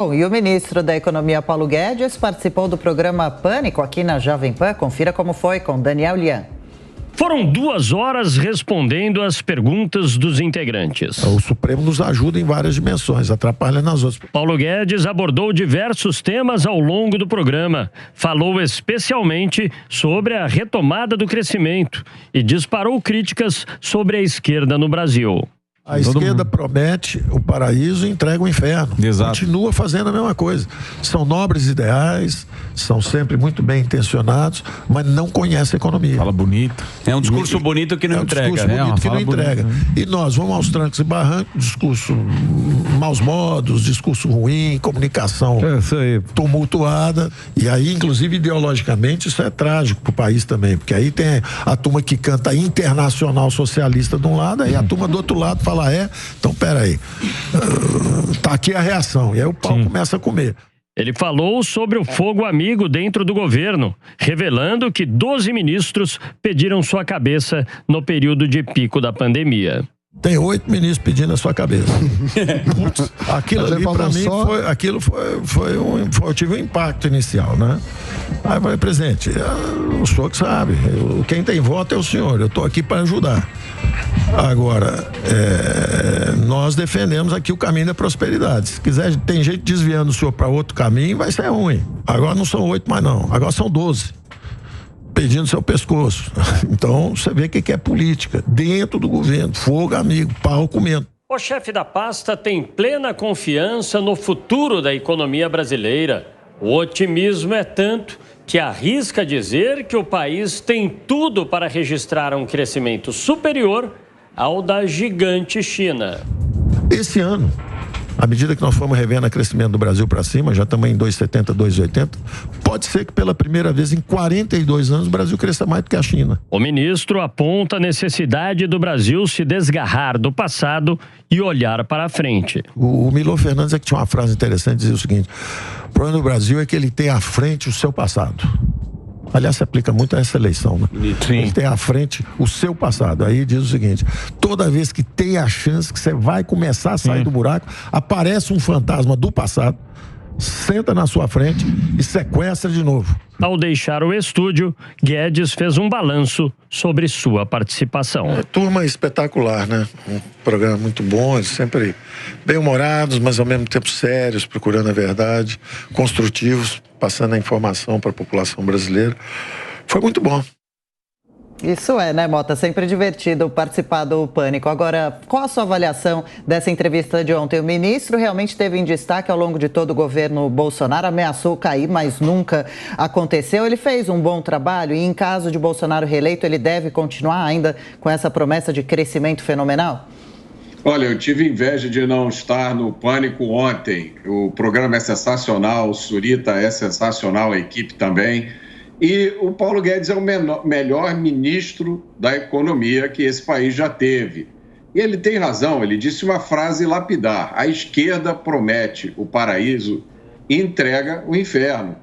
Bom, e o ministro da Economia, Paulo Guedes, participou do programa Pânico aqui na Jovem Pan. Confira como foi com Daniel Lian. Foram 2 horas respondendo às perguntas dos integrantes. O Supremo nos ajuda em várias dimensões, atrapalha nas outras. Paulo Guedes abordou diversos temas ao longo do programa. Falou especialmente sobre a retomada do crescimento e disparou críticas sobre a esquerda no Brasil. A esquerda promete o paraíso e entrega o inferno. Exato. Continua fazendo a mesma coisa. São nobres ideais, são sempre muito bem intencionados, mas não conhecem a economia. Fala bonito. É um discurso bonito que não entrega. É um discurso bonito que não entrega. E nós vamos aos trancos e barrancos, discurso maus modos, discurso ruim, comunicação tumultuada. E aí, inclusive, ideologicamente, isso é trágico para o país também. Porque aí tem a turma que canta internacional socialista de um lado, aí a turma do outro lado fala, então peraí, tá aqui a reação, e aí o pau começa a comer. Ele falou sobre o fogo amigo dentro do governo, revelando que 12 ministros pediram sua cabeça no período de pico da pandemia. Tem 8 ministros pedindo a sua cabeça. Aquilo ali pra mim eu tive um impacto inicial, né? Aí eu falei, presidente, o senhor que sabe, quem tem voto é o senhor, eu tô aqui para ajudar. Agora, nós defendemos aqui o caminho da prosperidade. Se quiser, tem gente desviando o senhor para outro caminho, vai ser ruim. Agora não são 8 mais não, agora são 12. Pedindo seu pescoço. Então, você vê o que é política. Dentro do governo, fogo amigo, pau comendo. O chefe da pasta tem plena confiança no futuro da economia brasileira. O otimismo é tanto que arrisca dizer que o país tem tudo para registrar um crescimento superior ao da gigante China. Esse ano, à medida que nós formos revendo o crescimento do Brasil para cima, já estamos em 2,70, 2,80, pode ser que pela primeira vez em 42 anos o Brasil cresça mais do que a China. O ministro aponta a necessidade do Brasil se desgarrar do passado e olhar para a frente. O Milor Fernandes que tinha uma frase interessante, dizia o seguinte: o problema do Brasil é que ele tem à frente o seu passado. Aliás, se aplica muito a essa eleição, né? Sim. Ele tem à frente o seu passado. Aí diz o seguinte: toda vez que tem a chance que você vai começar a sair do buraco, aparece um fantasma do passado, senta na sua frente e sequestra de novo. Ao deixar o estúdio, Guedes fez um balanço sobre sua participação. Turma espetacular, né? Um programa muito bom, eles sempre bem-humorados, mas ao mesmo tempo sérios, procurando a verdade, construtivos, passando a informação para a população brasileira. Foi muito bom. Isso é, né, Mota? Sempre divertido participar do Pânico. Agora, qual a sua avaliação dessa entrevista de ontem? O ministro realmente teve em destaque ao longo de todo o governo Bolsonaro, ameaçou cair, mas nunca aconteceu. Ele fez um bom trabalho e, em caso de Bolsonaro reeleito, ele deve continuar ainda com essa promessa de crescimento fenomenal? Olha, eu tive inveja de não estar no Pânico ontem. O programa é sensacional, o Surita é sensacional, a equipe também. E o Paulo Guedes é o melhor ministro da economia que esse país já teve. E ele tem razão, ele disse uma frase lapidar: a esquerda promete o paraíso e entrega o inferno.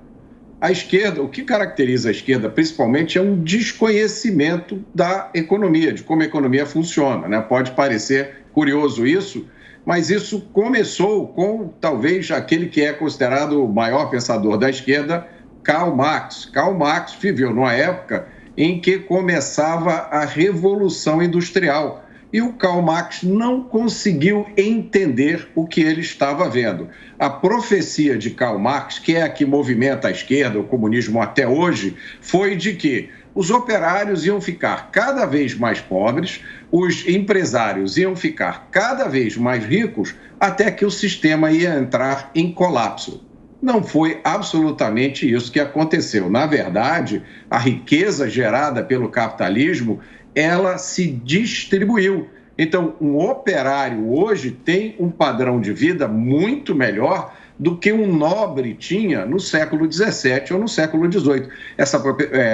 A esquerda, o que caracteriza a esquerda principalmente é um desconhecimento da economia, de como a economia funciona, né? Pode parecer curioso isso, mas isso começou com talvez aquele que é considerado o maior pensador da esquerda, Karl Marx. Karl Marx viveu numa época em que começava a Revolução Industrial e o Karl Marx não conseguiu entender o que ele estava vendo. A profecia de Karl Marx, que é a que movimenta a esquerda, o comunismo até hoje, foi de que os operários iam ficar cada vez mais pobres, os empresários iam ficar cada vez mais ricos, até que o sistema ia entrar em colapso. Não foi absolutamente isso que aconteceu. Na verdade, a riqueza gerada pelo capitalismo, ela se distribuiu. Então, um operário hoje tem um padrão de vida muito melhor do que um nobre tinha no século XVII ou no século XVIII. Essa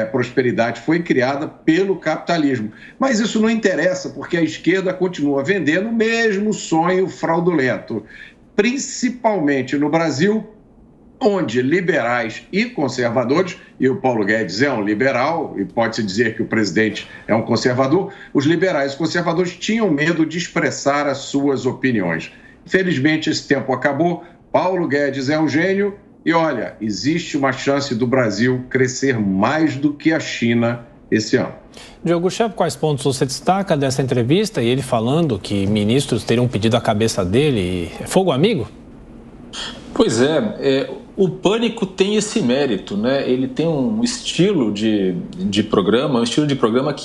prosperidade foi criada pelo capitalismo. Mas isso não interessa, porque a esquerda continua vendendo o mesmo sonho fraudulento, principalmente no Brasil, onde liberais e conservadores, e o Paulo Guedes é um liberal, e pode-se dizer que o presidente é um conservador, os liberais e conservadores tinham medo de expressar as suas opiniões. Infelizmente, esse tempo acabou. Paulo Guedes é um gênio e, olha, existe uma chance do Brasil crescer mais do que a China esse ano. Diogo Schelp, quais pontos você destaca dessa entrevista e ele falando que ministros teriam pedido a cabeça dele? É fogo amigo? Pois é, o Pânico tem esse mérito, né? Ele tem um estilo de programa,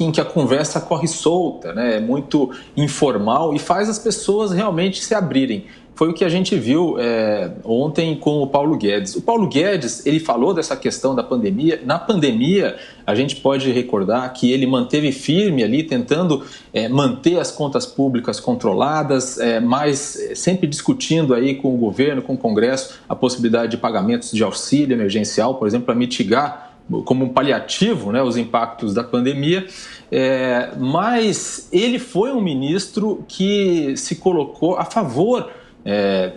em que a conversa corre solta, né? É muito informal e faz as pessoas realmente se abrirem. Foi o que a gente viu ontem com o Paulo Guedes. O Paulo Guedes, ele falou dessa questão da pandemia. Na pandemia, a gente pode recordar que ele manteve firme ali, tentando manter as contas públicas controladas, mas sempre discutindo aí com o governo, com o Congresso, a possibilidade de pagamentos de auxílio emergencial, por exemplo, para mitigar como um paliativo, né, os impactos da pandemia, mas ele foi um ministro que se colocou a favor,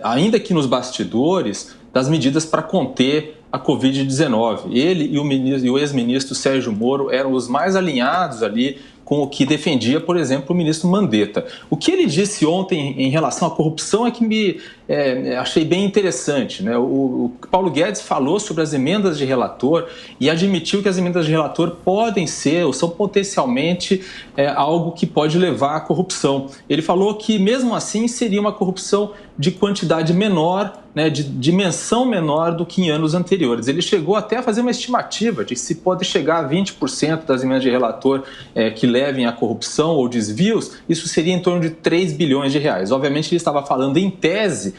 ainda que nos bastidores, das medidas para conter a Covid-19. Ele e o ex-ministro Sérgio Moro eram os mais alinhados ali com o que defendia, por exemplo, o ministro Mandetta. O que ele disse ontem em relação à corrupção é que achei bem interessante, né? O Paulo Guedes falou sobre as emendas de relator e admitiu que as emendas de relator podem ser ou são potencialmente algo que pode levar à corrupção. Ele falou que, mesmo assim, seria uma corrupção de quantidade menor, né, de dimensão menor do que em anos anteriores. Ele chegou até a fazer uma estimativa de que se pode chegar a 20% das emendas de relator que levem à corrupção ou desvios, isso seria em torno de 3 bilhões de reais. Obviamente ele estava falando em tese,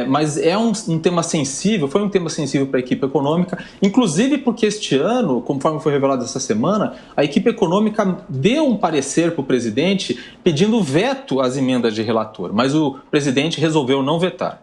mas é um tema sensível, foi um tema sensível para a equipe econômica, inclusive porque este ano, conforme foi revelado essa semana, a equipe econômica deu um parecer para o presidente pedindo veto às emendas de relator, mas o presidente resolveu não vetar.